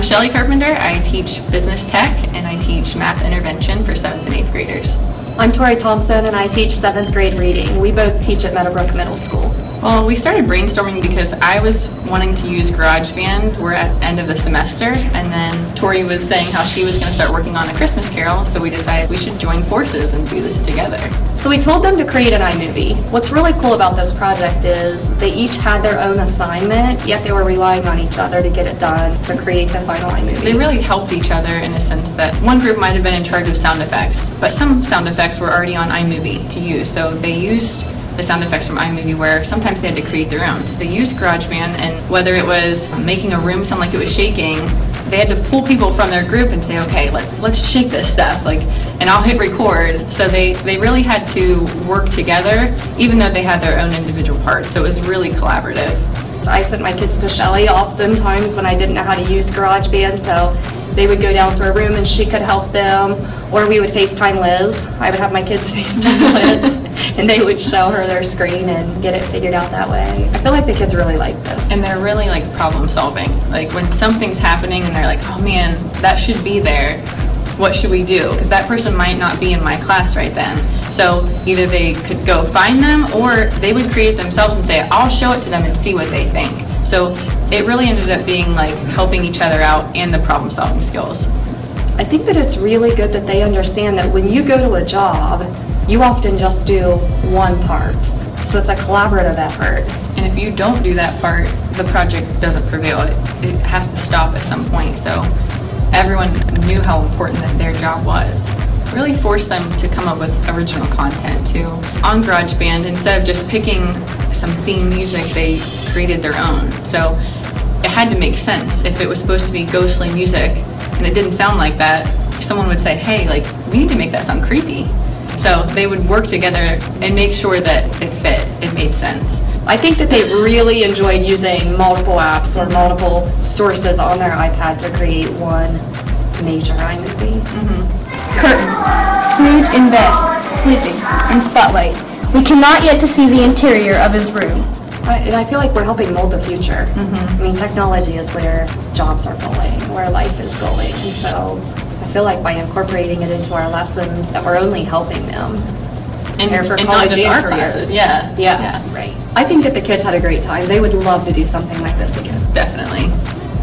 Shelly Carpenter. I teach business tech and I teach math intervention for 7th and 8th graders. I'm Tori Thompson and I teach 7th grade reading. We both teach at Meadowbrook Middle School. Well, we started brainstorming because I was wanting to use GarageBand. We're at the end of the semester, and then Tori was saying how she was going to start working on a Christmas Carol, so we decided we should join forces and do this together. So we told them to create an iMovie. What's really cool about this project is they each had their own assignment, yet they were relying on each other to get it done, to create the final iMovie. They really helped each other in a sense that one group might have been in charge of sound effects, but some sound effects were already on iMovie to use, so they used the sound effects from iMovie where sometimes they had to create their own. So they used GarageBand, and whether it was making a room sound like it was shaking, they had to pull people from their group and say, okay, let's shake this stuff, and I'll hit record. So they really had to work together, even though they had their own individual parts. So it was really collaborative. I sent my kids to Shelly oftentimes when I didn't know how to use GarageBand, so they would go down to her room and she could help them, or we would FaceTime Liz. I would have my kids FaceTime Liz, and they would show her their screen and get it figured out that way. I feel like the kids really like this. And they're really problem solving. When something's happening and they're like, oh man, that should be there, what should we do? Because that person might not be in my class right then. So either they could go find them, or they would create themselves and say, I'll show it to them and see what they think. So it really ended up being helping each other out and the problem solving skills. I think that it's really good that they understand that when you go to a job, you often just do one part. So it's a collaborative effort. And if you don't do that part, the project doesn't prevail. It has to stop at some point. So everyone knew how important that their job was. Really forced them to come up with original content too. On GarageBand, instead of just picking some theme music, they created their own. So it had to make sense. If it was supposed to be ghostly music and it didn't sound like that, someone would say, hey, we need to make that sound creepy. So they would work together and make sure that it fit, it made sense. I think that they really enjoyed using multiple apps or multiple sources on their iPad to create one major iMovie. Curtain, Scrooge in bed, sleeping, and spotlight. We cannot yet to see the interior of his room. And I feel like we're helping mold the future. I mean, technology is where jobs are going, where life is going. And so I feel like by incorporating it into our lessons, that we're only helping them. And for not college just and our career. classes. Yeah, right. I think that the kids had a great time. They would love to do something like this again. Definitely.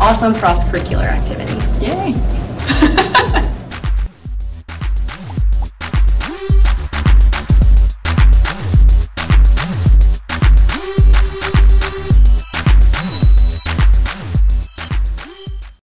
Awesome cross-curricular activity. Yay.